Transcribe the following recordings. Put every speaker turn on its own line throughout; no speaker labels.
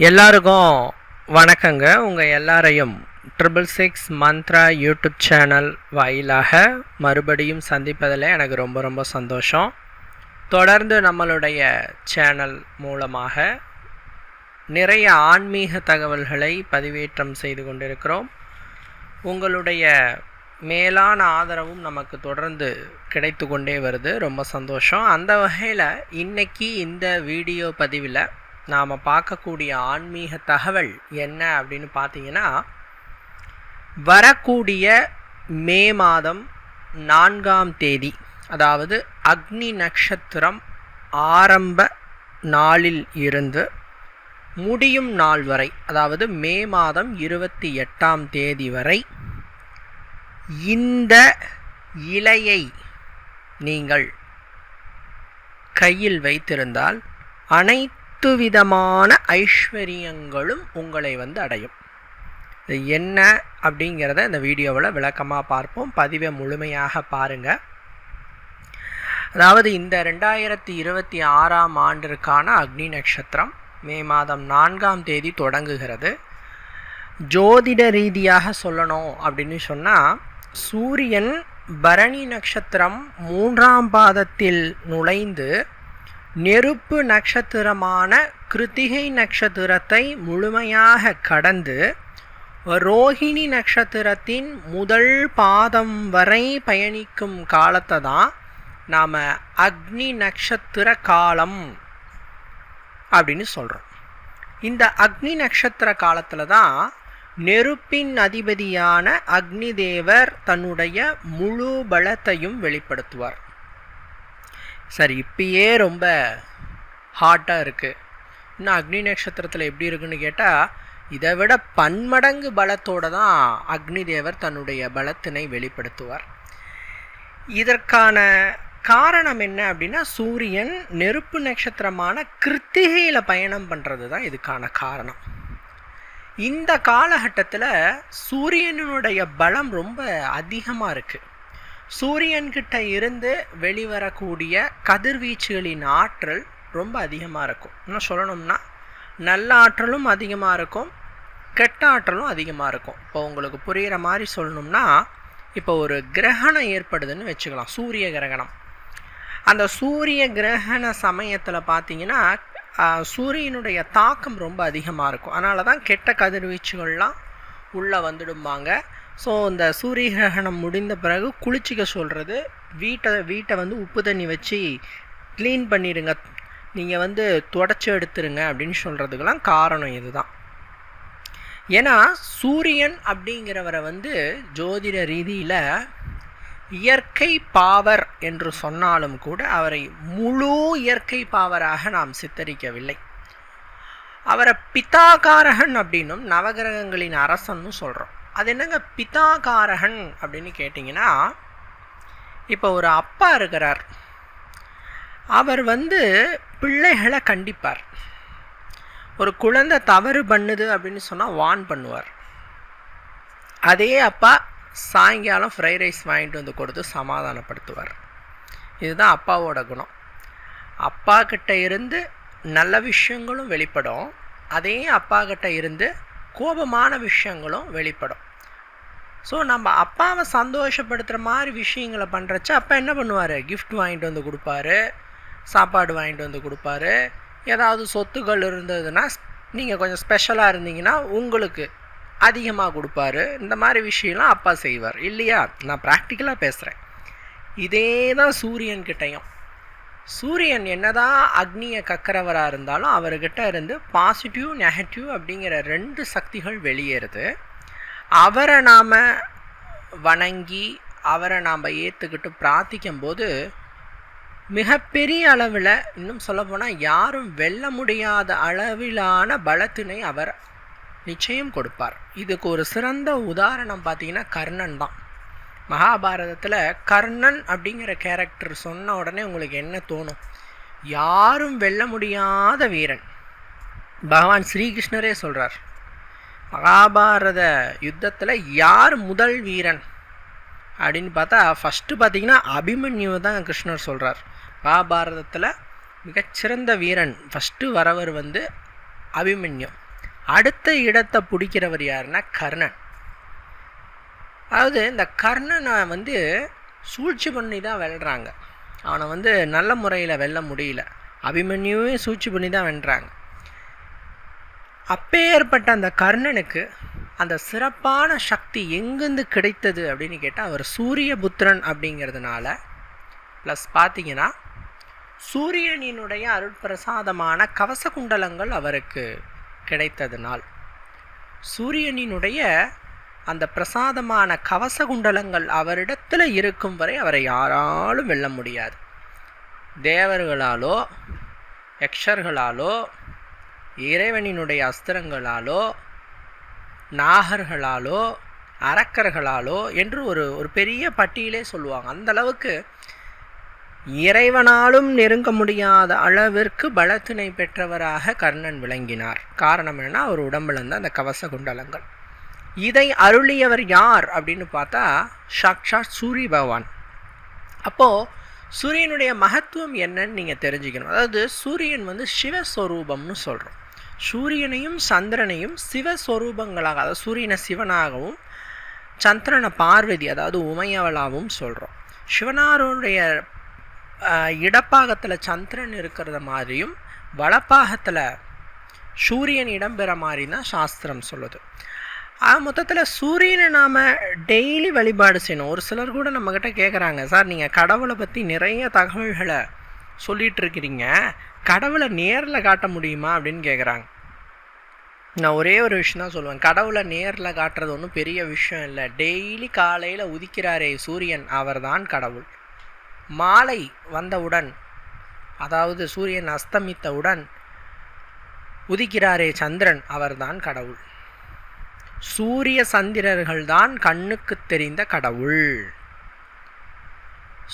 எல்லாருக்கும் வணக்கங்க. உங்கள் எல்லாரையும் 666 மந்த்ரா யூடியூப் சேனல் வாயிலாக மறுபடியும் சந்திப்பதில் எனக்கு ரொம்ப சந்தோஷம். தொடர்ந்து நம்மளுடைய சேனல் மூலமாக நிறைய ஆன்மீக தகவல்களை பதிவேற்றம் செய்து கொண்டிருக்கிறோம். உங்களுடைய மேலான ஆதரவும் நமக்கு தொடர்ந்து கிடைத்து கொண்டே வருது. ரொம்ப சந்தோஷம். அந்த வகையில் இன்னைக்கு இந்த வீடியோ பதிவில் நாம் பார்க்கக்கூடிய ஆன்மீக தகவல் என்ன அப்படின்னு பார்த்தீங்கன்னா, வரக்கூடிய மே மாதம் 4ஆம் தேதி, அதாவது அக்னி நட்சத்திரம் ஆரம்ப நாளில் இருந்து முடியும் நாள் வரை, அதாவது மே மாதம் 28ஆம் தேதி வரை இந்த இலையை நீங்கள் கையில் வைத்திருந்தால் அனைத்து விதமான ஐஸ்வர்யங்களும் உங்களை அடையும். இது என்ன அப்படிங்கிறத இந்த வீடியோவில் விளக்கமாக பார்ப்போம். பதிவை முழுமையாக பாருங்கள். அதாவது இந்த 2026ஆம் ஆண்டிற்கான அக்னி நட்சத்திரம் மே மாதம் 4ஆம் தேதி தொடங்குகிறது. ஜோதிட ரீதியாக சொல்லணும் அப்படின்னு சொன்னால், சூரியன் பரணி நட்சத்திரம் 3ஆம் பாதத்தில் நுழைந்து நெருப்பு நட்சத்திரமான கிருத்திகை நட்சத்திரத்தை முழுமையாக கடந்து ரோஹிணி நட்சத்திரத்தின் முதல் பாதம் வரை பயணிக்கும் காலத்தை தான் நாம் அக்னி நட்சத்திர காலம் அப்படின்னு சொல்கிறோம். இந்த அக்னி நட்சத்திர காலத்தில் தான் நெருப்பின் அதிபதியான அக்னி தேவர் தன்னுடைய முழு பலத்தையும் வெளிப்படுத்துவார். சரி, இப்பயே ரொம்ப ஹாட்டாக இருக்குது. இன்னும் அக்னி நட்சத்திரத்தில் எப்படி இருக்குன்னு கேட்டால், இதை விட பன்மடங்கு பலத்தோடு தான் அக்னி தேவர் தன்னுடைய பலத்தினை வெளிப்படுத்துவார். இதற்கான காரணம் என்ன அப்படின்னா, சூரியன் நெருப்பு நட்சத்திரமான கிருத்திகையில் பயணம் பண்ணுறது தான் இதுக்கான காரணம். இந்த காலகட்டத்தில் சூரியனுடைய பலம் ரொம்ப அதிகமாக இருக்குது. சூரியன்கிட்ட இருந்து வெளிவரக்கூடிய கதிர்வீச்சுகளின் ஆற்றல் ரொம்ப அதிகமாக இருக்கும். இன்னும் சொல்லணும்னா, நல்ல ஆற்றலும் அதிகமாக இருக்கும், கெட்ட ஆற்றலும் அதிகமாக இருக்கும். இப்போ உங்களுக்கு புரிகிற மாதிரி சொல்லணும்னா, இப்போ ஒரு கிரகணம் ஏற்படுதுன்னு வச்சுக்கலாம், சூரிய கிரகணம். அந்த சூரிய கிரகண சமயத்தில் பார்த்தீங்கன்னா சூரியனுடைய தாக்கம் ரொம்ப அதிகமாக இருக்கும். அதனால தான் கெட்ட கதிர்வீச்சுகள்லாம் உள்ளே வந்துடும்பாங்க. ஸோ இந்த சூரிய கிரகணம் முடிந்த பிறகு குளிச்சிக்க சொல்கிறது, வீட்டை உப்பு தண்ணி வச்சு க்ளீன் பண்ணிடுங்க, நீங்கள் தொடச்சி எடுத்துருங்க அப்படின்னு சொல்கிறதுக்கெல்லாம் காரணம் இதுதான். ஏன்னா சூரியன் அப்படிங்கிறவரை ஜோதிட ரீதியில் இயற்கை பாவர் என்று சொன்னாலும் கூட அவரை முழு இயற்கை பாவராக நாம் சித்தரிக்கவில்லை. அவரை பிதாகாரகன் அப்படின்னும் நவகிரகங்களின் அரசன்னு சொல்கிறோம். அது என்னங்க பிதாகாரகன் அப்படின்னு கேட்டிங்கன்னா, இப்போ ஒரு அப்பா இருக்கிறார், அவர் பிள்ளைகளை கண்டிப்பார். ஒரு குழந்தை தவறு பண்ணுது அப்படின்னு சொன்னால் வார்ன் பண்ணுவார். அதே அப்பா சாயங்காலம் ஃப்ரைட் ரைஸ் வாங்கிட்டு கொடுத்து சமாதானப்படுத்துவார். இதுதான் அப்பாவோட குணம். அப்பா கிட்ட இருந்து நல்ல விஷயங்களும் வெளிப்படும், அதே அப்பா கிட்ட இருந்து கோபமான விஷயங்களும் வெளிப்படும். ஸோ நம்ம அப்பாவை சந்தோஷப்படுத்துகிற மாதிரி விஷயங்களை பண்ணுறச்ச அப்பா என்ன பண்ணுவார், கிஃப்ட் வாங்கிட்டு கொடுப்பாரு, சாப்பாடு வாங்கிட்டு கொடுப்பாரு. ஏதாவது சொத்துக்கள் இருந்ததுன்னா, நீங்கள் கொஞ்சம் ஸ்பெஷலாக இருந்தீங்கன்னா உங்களுக்கு அதிகமாக கொடுப்பாரு. இந்த மாதிரி விஷயம்லாம் அப்பா செய்வார் இல்லையா? நான் ப்ராக்டிக்கலாக பேசுகிறேன். இதே தான் சூரியன்கிட்டையும். சூரியன் என்னதான் அக்னியை கக்கிறவராக இருந்தாலும் அவர்கிட்ட இருந்து பாசிட்டிவ் நெகட்டிவ் அப்படிங்கிற 2 சக்திகள் வெளியேறுது. அவரை நாம் வணங்கி அவரை நாம் ஏற்றுக்கிட்டு பிரார்த்திக்கும் போது மிகப்பெரிய அளவில், இன்னும் சொல்லப்போனால் யாரும் வெல்ல முடியாத அளவிலான பலத்தினை அவர் நிச்சயம் கொடுப்பார். இதுக்கு ஒரு சிறந்த உதாரணம் பார்த்தீங்கன்னா கர்ணன் தான். மகாபாரதத்தில் கர்ணன் அப்படிங்கிற கேரக்டர் சொன்ன உடனே உங்களுக்கு என்ன தோணும்? யாரும் வெல்ல முடியாத வீரன். பகவான் ஸ்ரீகிருஷ்ணரே சொல்கிறார், மகாபாரத யுத்தத்தில் யார் முதல் வீரன் அப்படின்னு பார்த்தா ஃபஸ்ட்டு பார்த்தீங்கன்னா அபிமன்யுவை தான் கிருஷ்ணர் சொல்கிறார். மகாபாரதத்தில் மிகச்சிறந்த வீரன் ஃபஸ்ட்டு வரவர் அபிமன்யு. அடுத்த இடத்தை பிடிக்கிறவர் யாருன்னா கர்ணன். அதாவது இந்த கர்ணனை வந்து சூழ்ச்சி பண்ணி தான் வெல்றாங்க. அவனை வந்து நல்ல முறையில் வெல்ல முடியல. அபிமன்யுவே சூழ்ச்சி பண்ணி தான் வென்றாங்க. அப்பேற்பட்ட அந்த கர்ணனுக்கு அந்த சிறப்பான சக்தி எங்கேருந்து கிடைத்தது அப்படின்னு கேட்டால், அவர் சூரிய புத்திரன் அப்படிங்கிறதுனால, ப்ளஸ் பார்த்தீங்கன்னா சூரியனினுடைய அருட்பிரசாதமான கவச குண்டலங்கள் அவருக்கு கிடைத்ததுனால், சூரியனினுடைய அந்த பிரசாதமான கவச குண்டலங்கள் அவரிடத்தில் இருக்கும் வரை அவரை யாராலும் வெல்ல முடியாது. தேவர்களாலோ யக்ஷர்களாலோ இறைவனினுடைய அஸ்திரங்களாலோ நாகர்களாலோ அரக்கர்களாலோ என்று ஒரு பெரிய பட்டியலே சொல்லுவாங்க. அந்தளவுக்கு இறைவனாலும் நெருங்க முடியாத அளவிற்கு பலத்தினை பெற்றவராக கர்ணன் விளங்கினார். காரணம் என்னன்னா, அவர் உடம்புல இருந்த அந்த கவச குண்டலங்கள். இதை அருளியவர் யார் அப்படின்னு பார்த்தா சாக்ஷாத் சூரிய பகவான். அப்போது சூரியனுடைய மகத்துவம் என்னன்னு நீங்கள் தெரிஞ்சுக்கணும். அதாவது சூரியன் வந்து சிவஸ்வரூபம்னு சொல்கிறோம். சூரியனையும் சந்திரனையும் சிவஸ்வரூபங்களாக, அதாவது சூரியனை சிவனாகவும் சந்திரனை பார்வதி அதாவது உமையவளாகவும் சொல்கிறோம். சிவனாருடைய இடப்பாகத்தில் சந்திரன் இருக்கிறத மாதிரியும் வலப்பாகத்தில் சூரியன் இடம்பெற மாதிரி தான் சாஸ்திரம் சொல்லுது. மொத்தத்தில் சூரியனை நாம் டெய்லி வழிபாடு செய்யணும். ஒரு சிலர் கூட நம்மக்கிட்ட கேட்குறாங்க, சார் நீங்கள் கடவுளை பற்றி நிறைய தகவல்களை சொல்லிகிட்டு இருக்கிறீங்க, கடவுளை நேரில் காட்ட முடியுமா அப்படின்னு கேட்குறாங்க. நான் ஒரே ஒரு விஷயம் தான் சொல்லுவேன், கடவுளை நேரில் காட்டுறது ஒன்றும் பெரிய விஷயம் இல்லை. டெய்லி காலையில் உதிக்கிறாரே சூரியன், அவர் தான் கடவுள். மாலை வந்தவுடன், அதாவது சூரியன் அஸ்தமித்தவுடன் உதிக்கிறாரே சந்திரன், அவர்தான் கடவுள். சூரிய சந்திரர்கள்தான் கண்ணுக்கு தெரிந்த கடவுள்.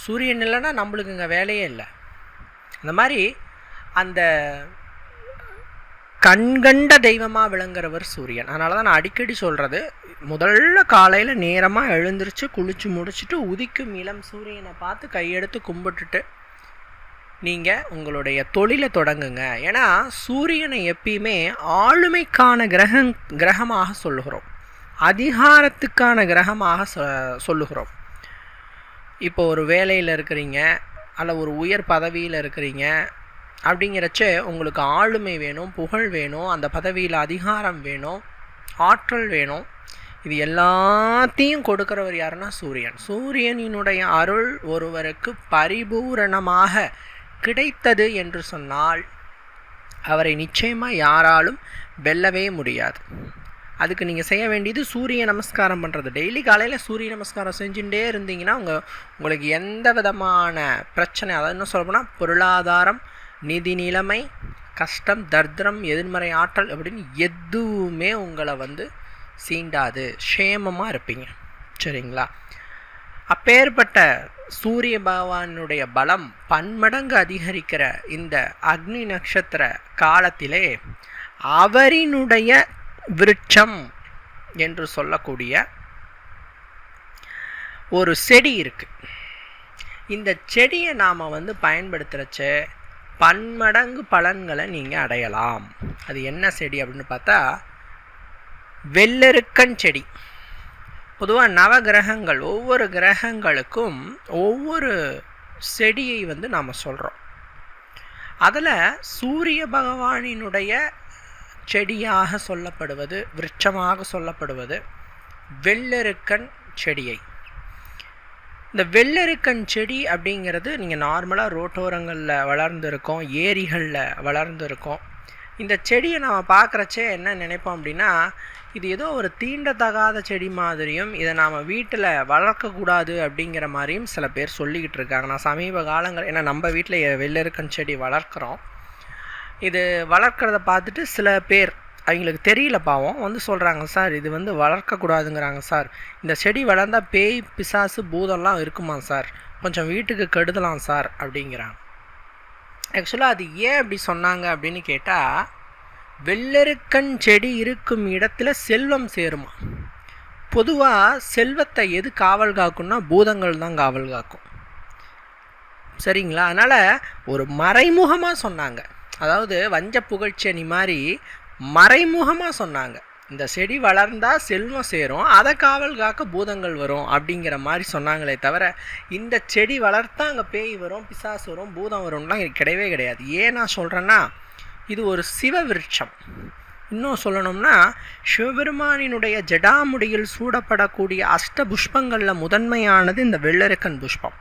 சூரியன் இல்லைன்னா நம்மளுக்கு இங்கே வேலையே இல்லை. அந்த மாதிரி அந்த கண்கண்ட தெய்வமாக விளங்குறவர் சூரியன். அதனால தான் நான் அடிக்கடி சொல்கிறது, முதல்ல காலையில் நேரமாக எழுந்திரிச்சு குளித்து முடிச்சுட்டு உதிக்கும் இளம் சூரியனை பார்த்து கையெடுத்து கும்பிட்டுட்டு நீங்கள் உங்களுடைய தொழிலை தொடங்குங்க. ஏன்னா சூரியனை எப்பயுமே ஆளுமைக்கான கிரகமாக சொல்லுகிறோம், அதிகாரத்துக்கான கிரகமாக சொல்லுகிறோம். இப்போ ஒரு வேலையில் இருக்கிறீங்க அல்ல ஒரு உயர் பதவியில் இருக்கிறீங்க அப்படிங்கிறச்ச உங்களுக்கு ஆளுமை வேணும், புகழ் வேணும், அந்த பதவியில் அதிகாரம் வேணும், ஆற்றல் வேணும். இது எல்லாத்தையும் கொடுக்கிறவர் யாருன்னா சூரியன். சூரியனினுடைய அருள் ஒருவருக்கு பரிபூரணமாக கிடைத்தது என்று சொன்னால் அவரை நிச்சயமாக யாராலும் வெல்லவே முடியாது. அதுக்கு நீங்கள் செய்ய வேண்டியது சூரிய நமஸ்காரம் பண்ணுறது. டெய்லி காலையில் சூரிய நமஸ்காரம் செஞ்சுட்டே இருந்தீங்கன்னா உங்களுக்கு எந்த விதமான பிரச்சனை, அதாவது என்ன சொல்லப்போனால் பொருளாதாரம், நிதி நிலைமை, கஷ்டம், தர்திரம், எதிர்மறை ஆற்றல் அப்படின்னு எதுவுமே உங்களை வந்து சீண்டாது, க்ஷேமமாக இருப்பீங்க. சரிங்களா? அப்பேற்பட்ட சூரிய பகவானுடைய பலம் பன்மடங்கு அதிகரிக்கிற இந்த அக்னி நட்சத்திர காலத்திலே அவரினுடைய விருட்சம் என்று சொல்லக்கூடிய ஒரு செடி இருக்குது. இந்த செடியை நாம் வந்து பயன்படுத்துகிறச்ச பன்மடங்கு பலன்களை நீங்கள் அடையலாம். அது என்ன செடி அப்படின்னு பார்த்தா வெள்ளெருக்கன் செடி. பொதுவாக நவகிரகங்கள், ஒவ்வொரு கிரகங்களுக்கும் ஒவ்வொரு செடியை வந்து நாம் சொல்கிறோம். அதில் சூரிய பகவானினுடைய செடியாக சொல்லப்படுவது, விருட்சமாக சொல்லப்படுவது வெள்ளெருக்கன் செடியை. இந்த வெள்ளெருக்கன் செடி அப்படிங்கிறது நீங்கள் நார்மலாக ரோட்டோரங்களில் வளர்ந்துருக்கோம், ஏரிகளில் வளர்ந்துருக்கோம். இந்த செடியை நம்ம பார்க்குறச்சே என்ன நினைப்போம் அப்படின்னா, இது ஏதோ ஒரு தீண்டத்தகாத செடி மாதிரியும், இதை நாம் வீட்டில் வளர்க்கக்கூடாது அப்படிங்கிற மாதிரியும் சில பேர் சொல்லிக்கிட்டு இருக்காங்க. நான் சமீப காலங்கள், ஏன்னா நம்ம வீட்டில் வெள்ளெருக்கன் செடி வளர்க்குறோம், இது வளர்க்குறத பார்த்துட்டு சில பேர் அவங்களுக்கு தெரியல பாவம் வந்து சொல்கிறாங்க, சார் இது வந்து வளர்க்கக்கூடாதுங்கிறாங்க சார், இந்த செடி வளர்ந்தால் பேய் பிசாசு பூதம்லாம் இருக்குமா சார், கொஞ்சம் வீட்டுக்கு கெடுதலாம் சார் அப்படிங்கிறாங்க. ஆக்சுவலாக அது ஏன் அப்படி சொன்னாங்க அப்படின்னு கேட்டால், வெள்ளெருக்கன் செடி இருக்கும் இடத்துல செல்வம் சேருமா. பொதுவாக செல்வத்தை எது காவல் காக்கும்னா பூதங்கள் தான் காவல் காக்கும். சரிங்களா? அதனால் ஒரு மறைமுகமாக சொன்னாங்க. அதாவது வஞ்ச புகழ்ச்சனி மாதிரி மறைமுகமாக சொன்னாங்க. இந்த செடி வளர்ந்தால் செல்வம் சேரும், அதை காவல் காக்க பூதங்கள் வரும் அப்படிங்கிற மாதிரி சொன்னாங்களே தவிர, இந்த செடி வளர்த்தா அங்கே பேய் வரும், பிசாசு வரும், பூதம் வரும்லாம் கிடையவே கிடையாது. ஏன் நான் சொல்கிறேன்னா, இது ஒரு சிவ விருட்சம். இன்னும் சொல்லணும்னா, சிவபெருமானினுடைய ஜடாமுடியில் சூடப்படக்கூடிய அஷ்ட புஷ்பங்களில் முதன்மையானது இந்த வெள்ளரிக்கன் புஷ்பம்.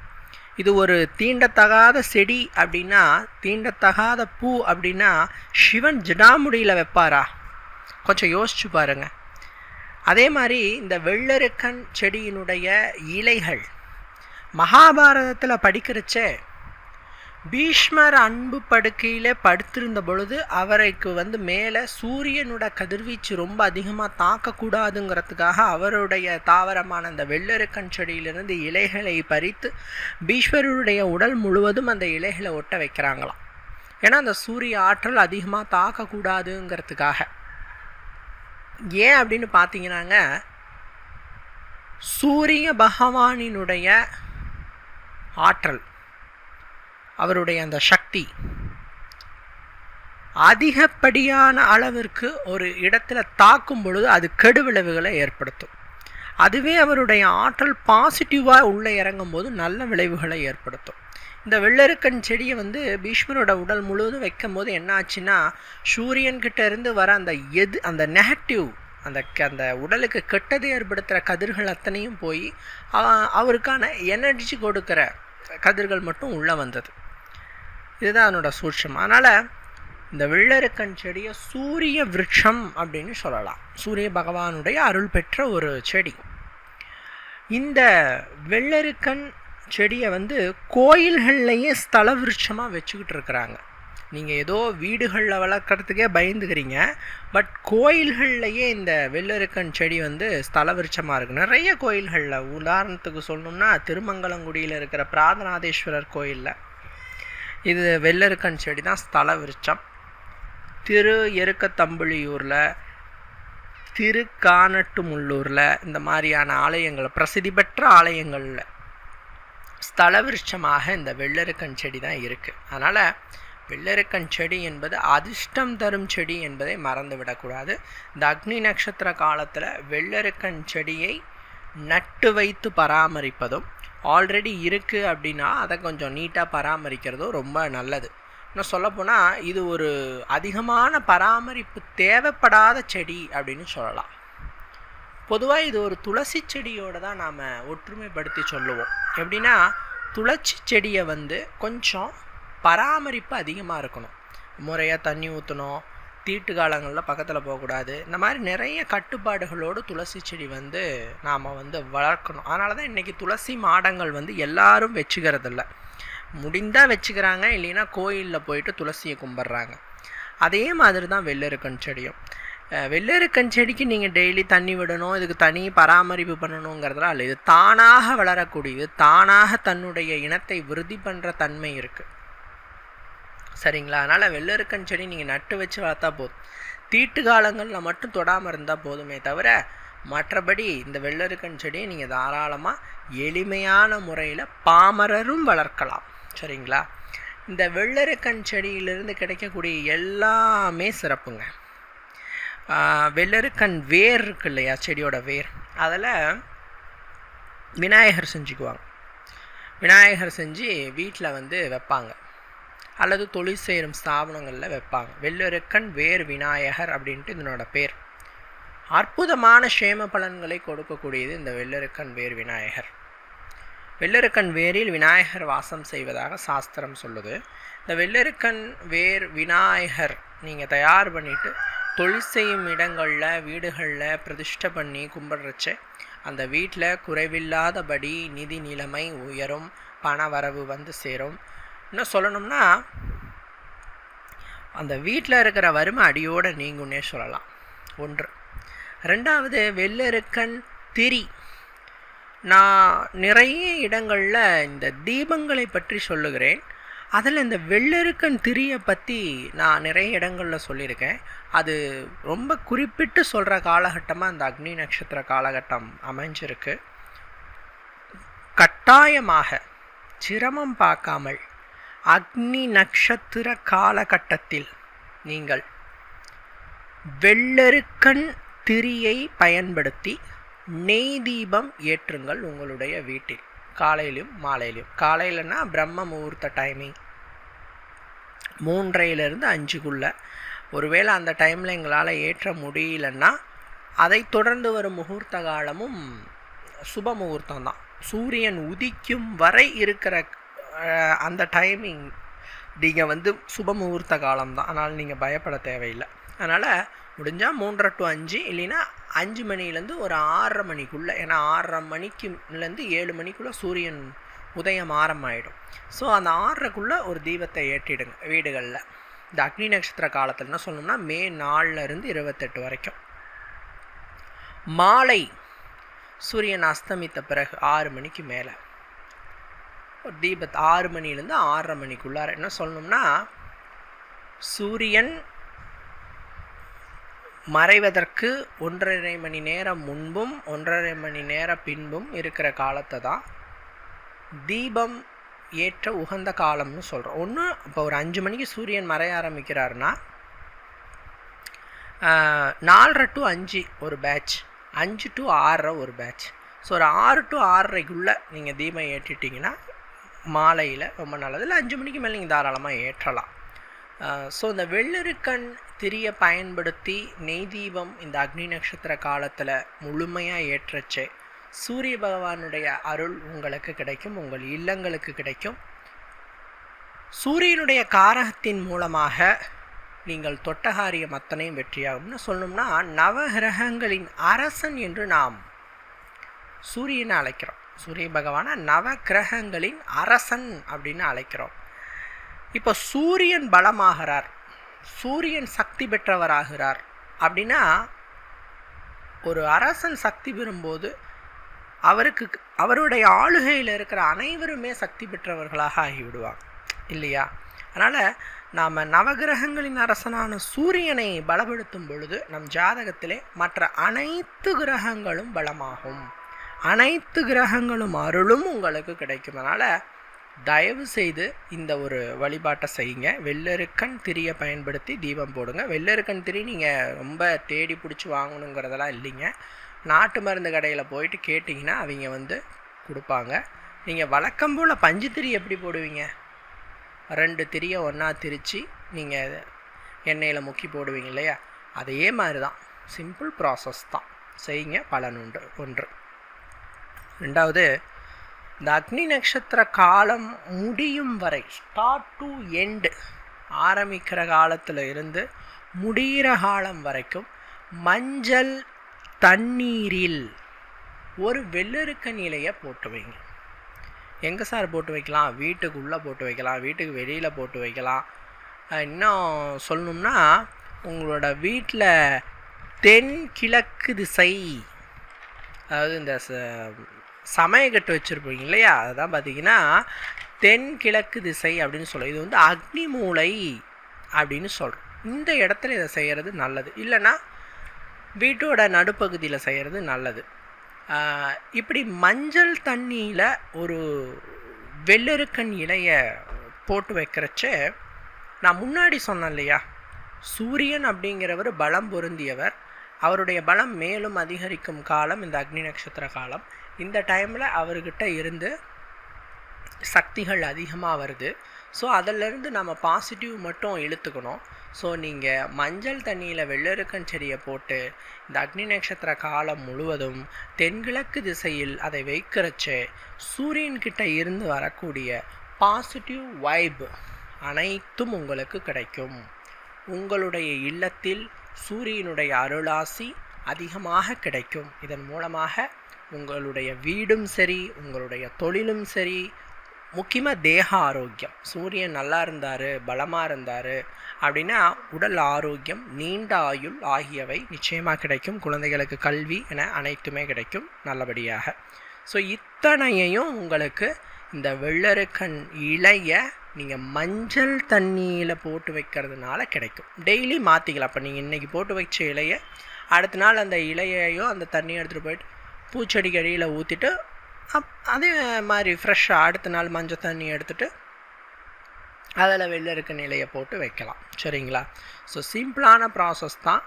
இது ஒரு தீண்டத்தகாத செடி அப்படின்னா, தீண்டத்தகாத பூ அப்படின்னா, சிவன் ஜடாமுடியில் வைப்பாரா? கொஞ்சம் யோசிச்சு பாருங்க. அதே மாதிரி இந்த வெள்ளரிக்கன் செடியினுடைய இலைகள் மகாபாரதத்தில் படிக்கிறச்சே, பீஷ்மர் அன்பு படுக்கையில் படுத்திருந்த பொழுது அவருக்கு மேலே சூரியனோட கதிர்வீச்சு ரொம்ப அதிகமாக தாக்கக்கூடாதுங்கிறதுக்காக அவருடைய தாவரமான அந்த வெள்ளரிக்கன் செடியிலிருந்து இலைகளை பறித்து பீஷ்மருடைய உடல் முழுவதும் அந்த இலைகளை ஒட்ட வைக்கிறாங்களாம். ஏன்னா அந்த சூரிய ஆற்றல் அதிகமாக தாக்கக்கூடாதுங்கிறதுக்காக. ஏன் அப்படின்னு பார்த்தீங்கன்னாங்க, சூரிய பகவானினுடைய ஆற்றல், அவருடைய அந்த சக்தி அதிகப்படியான அளவிற்கு ஒரு இடத்துல தாக்கும் பொழுது அது கெடுவிளைவுகளை ஏற்படுத்தும். அதுவே அவருடைய ஆற்றல் பாசிட்டிவாக உள்ளே இறங்கும் போது நல்ல விளைவுகளை ஏற்படுத்தும். இந்த வெள்ளரிக்கன் செடியை பீஷ்மரோட உடல் முழுவதும் வைக்கும் போது என்ன ஆச்சுன்னா, சூரியன்கிட்ட இருந்து வர அந்த நெகட்டிவ், அந்த உடலுக்கு கெட்டதை ஏற்படுத்துகிற கதிர்கள் அத்தனையும் போய் அவருக்கான எனர்ஜி கொடுக்குற கதிர்கள் மட்டும் உள்ளே வந்தது. இதுதான் அதனோட சூட்சம். அதனால் இந்த வெள்ளரிக்கன் செடியை சூரிய விருட்சம் அப்படின்னு சொல்லலாம். சூரிய பகவானுடைய அருள் பெற்ற ஒரு செடி. இந்த வெள்ளரிக்கன் செடியை கோயில்கள்லையே ஸ்தல விருட்சமாக வச்சுக்கிட்டு இருக்கிறாங்க. நீங்கள் ஏதோ வீடுகளில் வளர்க்குறதுக்கே பயந்துக்கிறீங்க, பட் கோயில்கள்லையே இந்த வெள்ளரிக்கன் செடி ஸ்தல விருட்சமாக இருக்குது. நிறைய கோயில்களில், உதாரணத்துக்கு சொல்லணும்னா திருமங்கலங்குடியில் இருக்கிற பிராதநாதேஸ்வரர் கோயிலில் இது வெள்ளரிக்கன் செடி தான் ஸ்தல விருட்சம். திரு எருக்கத்தம்புலியூரில், திருக்கானட்டுமுள்ளூரில், இந்த மாதிரியான ஆலயங்கள், பிரசித்தி பெற்ற ஆலயங்களில் ஸ்தல விருட்சமாக இந்த வெள்ளரிக்கன் செடி தான் இருக்குது. அதனால் வெள்ளரிக்கன் செடி என்பது அதிர்ஷ்டம் தரும் செடி என்பதை மறந்து விடக்கூடாது. இந்த அக்னி நட்சத்திர காலத்தில் வெள்ளரிக்கன் செடியை நட்டு வைத்து பராமரிப்பதும், ஆல்ரெடி இருக்குது அப்படின்னா அதை கொஞ்சம் நீட்டாக பராமரிக்கிறதும் ரொம்ப நல்லது. இன்னும் சொல்லப்போனால் இது ஒரு அதிகமான பராமரிப்பு தேவைப்படாத செடி அப்படின்னு சொல்லலாம். பொதுவாக இது ஒரு துளசி செடியோடு தான் நாம் ஒற்றுமைப்படுத்தி சொல்லுவோம். எப்படின்னா, துளசி செடியை கொஞ்சம் பராமரிப்பு அதிகமாக இருக்கணும். முறையாக தண்ணி ஊற்றணும், தீட்டு காலங்களில் பக்கத்தில் போகக்கூடாது. இந்த மாதிரி நிறைய கட்டுப்பாடுகளோடு துளசி செடி நாம் வளர்க்கணும். அதனால தான் இன்றைக்கி துளசி மாடங்கள் எல்லாரும் வச்சுக்கிறதில்ல. முடிந்தால் வச்சுக்கிறாங்க, இல்லைன்னா கோயிலில் போயிட்டு துளசியை கும்பிட்றாங்க. அதே மாதிரி தான் வெள்ளரிக்கன் செடியும். வெள்ளரிக்கன் செடிக்கு நீங்கள் டெய்லி தண்ணி விடணும், இதுக்கு தனி பராமரிப்பு பண்ணணுங்கிறதுலாம் இல்லை. இது தானாக வளரக்கூடியது, தானாக தன்னுடைய இனத்தை விருத்தி பண்ணுற தன்மை இருக்குது. சரிங்களா? அதனால் வெள்ளரிக்கன் செடி நீங்கள் நட்டு வச்சு வளர்த்தா போதும். தீட்டு காலங்களில் மட்டும் தொடாமல் இருந்தால் போதுமே தவிர, மற்றபடி இந்த வெள்ளரிக்கன் செடியை நீங்கள் தாராளமாக எளிமையான முறையில் பாமரரும் வளர்க்கலாம். சரிங்களா? இந்த வெள்ளரிக்கன் செடியிலிருந்து கிடைக்கக்கூடிய எல்லாமே சிறப்புங்க. வெள்ளரிக்கன் வேர் இருக்கு இல்லையா, செடியோட வேர், அதில் விநாயகர் செஞ்சுக்குவாங்க. விநாயகர் செஞ்சு வீட்டில் வைப்பாங்க, அல்லது தொழில் செய்யும் ஸ்தாபனங்களில் வைப்பாங்க. வெள்ளரிக்கன் வேர் விநாயகர் அப்படின்ட்டு இதனோட பேர். அற்புதமான சேம பலன்களை கொடுக்கக்கூடியது இந்த வெள்ளரிக்கன் வேர் விநாயகர். வெள்ளரிக்கன் வேரில் விநாயகர் வாசம் செய்வதாக சாஸ்திரம் சொல்லுது. இந்த வெள்ளரிக்கன் வேர் விநாயகர் நீங்கள் தயார் பண்ணிவிட்டு தொழில் செய்யும் இடங்களில், வீடுகளில் பிரதிஷ்டை பண்ணி கும்பிட்றச்ச அந்த வீட்டில் குறைவில்லாதபடி நிதி நிலைமை உயரும், பண வரவு சேரும். இன்னும் சொல்லணும்னா, அந்த வீட்டில் இருக்கிற வறுமை அடியோடு நீங்குன்னே சொல்லலாம். ஒன்று. ரெண்டாவது, வெள்ளரிக்கன் திரி. நான் நிறைய இடங்களில் இந்த தீபங்களை பற்றி சொல்லுகிறேன். அதில் இந்த வெள்ளரிக்கன் திரியை பற்றி நான் நிறைய இடங்களில் சொல்லியிருக்கேன். அது ரொம்ப குறிப்பிட்டு சொல்கிற காலகட்டமாக இந்த அக்னி நட்சத்திர காலகட்டம் அமைஞ்சிருக்கு. கட்டாயமாக சிரமம் பார்க்காமல் அக்னி நட்சத்திர காலகட்டத்தில் நீங்கள் வெள்ளெருக்கண் திரியை பயன்படுத்தி நெய் தீபம் ஏற்றுங்கள் உங்களுடைய வீட்டில், காலையிலும் மாலையிலும். காலையிலனா பிரம்ம முகூர்த்த டைமிங் 3:30 5 ஒருவேளை அந்த டைமில் எங்களால் ஏற்ற முடியலன்னா அதை தொடர்ந்து வரும் முகூர்த்த காலமும் சுப முகூர்த்தம் தான். சூரியன் உதிக்கும் வரை இருக்கிற அந்த டைமிங் நீங்கள் சுப முகூர்த்த காலம்தான். அதனால் நீங்கள் பயப்பட தேவையில்லை. அதனால் முடிஞ்சால் 3:30 to 5, இல்லைன்னா 5 மணிலேருந்து ஒரு 6:30 மணிக்குள்ளே. ஏன்னா 6:30 மணிக்குலேருந்து 7 மணிக்குள்ளே சூரியன் உதயம் ஆரம்பமாயிடும். ஸோ அந்த 6:30க்குள்ளே ஒரு தீபத்தை ஏற்றிடுங்க வீடுகளில். இந்த அக்னி நட்சத்திர காலத்தில் என்ன சொல்லணும்னா மே 4 to 28 வரைக்கும். மாலை சூரியன் அஸ்தமித்த பிறகு 6 மணிக்கு மேலே ஒரு தீபத்தை 6 மணிலேருந்து 6:30 மணிக்குள்ளார என்ன சொல்லணும்னா, சூரியன் மறைவதற்கு 1.5 மணி நேரம் முன்பும் 1.5 மணி நேரம் பின்பும் இருக்கிற காலத்தை தான் தீபம் ஏற்ற உகந்த காலம்னு சொல்கிறோம். ஒன்று இப்போ ஒரு 5 மணிக்கு சூரியன் மறைய ஆரம்பிக்கிறாருன்னா 4:30 to 5 ஒரு பேட்ச், 5 to 6:30 ஒரு பேட்ச். ஸோ ஒரு 6 to 6:30க்குள்ளே நீங்கள் தீபம் ஏற்றிட்டிங்கன்னா மாலையில் ரொம்ப நல்லது. இல்லை 5 மணிக்கு மேலே நீங்கள் தாராளமாக ஏற்றலாம். ஸோ இந்த வெள்ளெருக்கண் திரியை பயன்படுத்தி நெய் தீபம் இந்த அக்னி நட்சத்திர காலத்தில் முழுமையாக ஏற்றச்சே சூரிய பகவானுடைய அருள் உங்களுக்கு கிடைக்கும், உங்கள் இல்லங்களுக்கு கிடைக்கும். சூரியனுடைய காரகத்தின் மூலமாக நீங்கள் தொட்டகாரியம் அத்தனையும் வெற்றியாகும்னு சொல்லணும்னா, நவகிரகங்களின் அரசன் என்று நாம் சூரியனை அழைக்கிறோம். சூரிய பகவானை நவகிரகங்களின் அரசன் அப்படின்னு அழைக்கிறோம். இப்போ சூரியன் பலமாகிறார், சூரியன் சக்தி பெற்றவராகிறார் அப்படின்னா, ஒரு அரசன் சக்தி பெறும்போது அவருடைய ஆளுகையில் இருக்கிற அனைவருமே சக்தி பெற்றவர்களாக ஆகிவிடுவாங்க இல்லையா? அதனால் நாம் நவகிரகங்களின் அரசனான சூரியனை பலப்படுத்தும் பொழுது நம் ஜாதகத்திலே மற்ற அனைத்து கிரகங்களும் பலமாகும், அனைத்து கிரகங்களும் அருளும் உங்களுக்கு கிடைக்கும். அதனால் தயவு செய்து இந்த ஒரு வழிபாட்டை செய்யுங்க. வெள்ளெருக்கண் திரியை பயன்படுத்தி தீபம் போடுங்க. வெள்ளெருக்கண் திரி நீங்கள் ரொம்ப தேடி பிடிச்சி வாங்கணுங்கிறதெல்லாம் இல்லைங்க. நாட்டு மருந்து கடையில் போயிட்டு கேட்டிங்கன்னா அவங்க கொடுப்பாங்க. நீங்கள் வழக்கம் போல் பஞ்சு திரி எப்படி போடுவீங்க? 2 திரியை ஒன்றா திரித்து நீங்கள் எண்ணெயில் முக்கி போடுவீங்க இல்லையா? அதே மாதிரி தான், சிம்பிள் ப்ராசஸ் தான். செய்யுங்க, பலன் உண்டு. 1. 2வது, இந்த அக்னி நட்சத்திர காலம் முடியும் வரை, ஸ்டார்ட் டு எண்டு, ஆரம்பிக்கிற காலத்தில் இருந்து முடிகிற காலம் வரைக்கும் மஞ்சள் தண்ணீரில் ஒரு வெள்ளெருக்கண் இலையை போட்டு வைங்க. எங்கே சார் போட்டு வைக்கலாம்? வீட்டுக்குள்ளே போட்டு வைக்கலாம், வீட்டுக்கு வெளியில் போட்டு வைக்கலாம். இன்னும் சொல்லணும்னா, உங்களோட வீட்டில் தென்கிழக்கு திசை, அதாவது இந்த சமயக்கட்டு வச்சுருப்பீங்க இல்லையா, அதுதான் பார்த்திங்கன்னா தென்கிழக்கு திசை அப்படின்னு சொல்லுவோம். இது அக்னி மூலை அப்படின்னு சொல்கிறோம். இந்த இடத்துல இதை செய்கிறது நல்லது. இல்லைன்னா வீட்டோட நடுப்பகுதியில் செய்கிறது நல்லது. இப்படி மஞ்சள் தண்ணியில் ஒரு வெள்ளெருக்கண் இலையை போட்டு வைக்கிறச்ச, நான் முன்னாடி சொன்னேன் இல்லையா, சூரியன் அப்படிங்கிறவர் பலம் பொருந்தியவர். அவருடைய பலம் மேலும் அதிகரிக்கும் காலம் இந்த அக்னி நட்சத்திர காலம். இந்த டைமில் அவர்கிட்ட இருந்து சக்திகள் அதிகமாக வருது. ஸோ அதிலேருந்து நம்ம பாசிட்டிவ் மட்டும் இழுத்துக்கணும். ஸோ நீங்கள் மஞ்சள் தண்ணியில் வெள்ளெருக்கண் செடியை போட்டு இந்த அக்னி நட்சத்திர காலம் முழுவதும் தென்கிழக்கு திசையில் அதை வைக்கிறச்சே சூரியன்கிட்ட இருந்து வரக்கூடிய பாசிட்டிவ் வைப் அனைத்தும் உங்களுக்கு கிடைக்கும். உங்களுடைய இல்லத்தில் சூரியனுடைய அருளாசி அதிகமாக கிடைக்கும். இதன் மூலமாக உங்களுடைய வீடும் சரி, உங்களுடைய தொழிலும் சரி, முக்கியமாக தேக ஆரோக்கியம். சூரியன் நல்லா இருந்தார், பலமாக இருந்தார் அப்படின்னா உடல் ஆரோக்கியம், நீண்ட ஆயுள் ஆகியவை நிச்சயமாக கிடைக்கும். குழந்தைகளுக்கு கல்வி என அனைத்துமே கிடைக்கும் நல்லபடியாக. ஸோ இத்தனையையும் உங்களுக்கு இந்த வெள்ளெருக்கண் இலையை நீங்கள் மஞ்சள் தண்ணியில் போட்டு வைக்கிறதுனால கிடைக்கும். டெய்லி மாற்றிக்கலாம். அப்போ நீங்கள் இன்றைக்கி போட்டு வச்ச இலையை அடுத்த நாள் அந்த இலையையும் அந்த தண்ணியை எடுத்துகிட்டு போயிட்டு பூச்செடிக்கு அடியில் ஊற்றிட்டு அதே மாதிரி ஃப்ரெஷ்ஷாக அடுத்த நாள் மஞ்சள் தண்ணி எடுத்துகிட்டு அதில் வெள்ளெருக்கண் இலையை போட்டு வைக்கலாம். சரிங்களா? ஸோ சிம்பிளான ப்ராசஸ் தான்.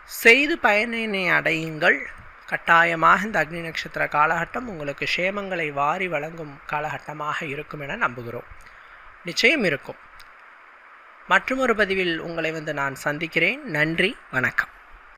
செய்து பயனினை அடையுங்கள். கட்டாயமாக இந்த அக்னி நட்சத்திர காலகட்டம் உங்களுக்கு க்ஷேமங்களை வாரி வழங்கும் காலகட்டமாக இருக்கும் என நம்புகிறோம். நிச்சயம் இருக்கும். மற்றொரு பதிவில் உங்களை நான் சந்திக்கிறேன். நன்றி, வணக்கம்.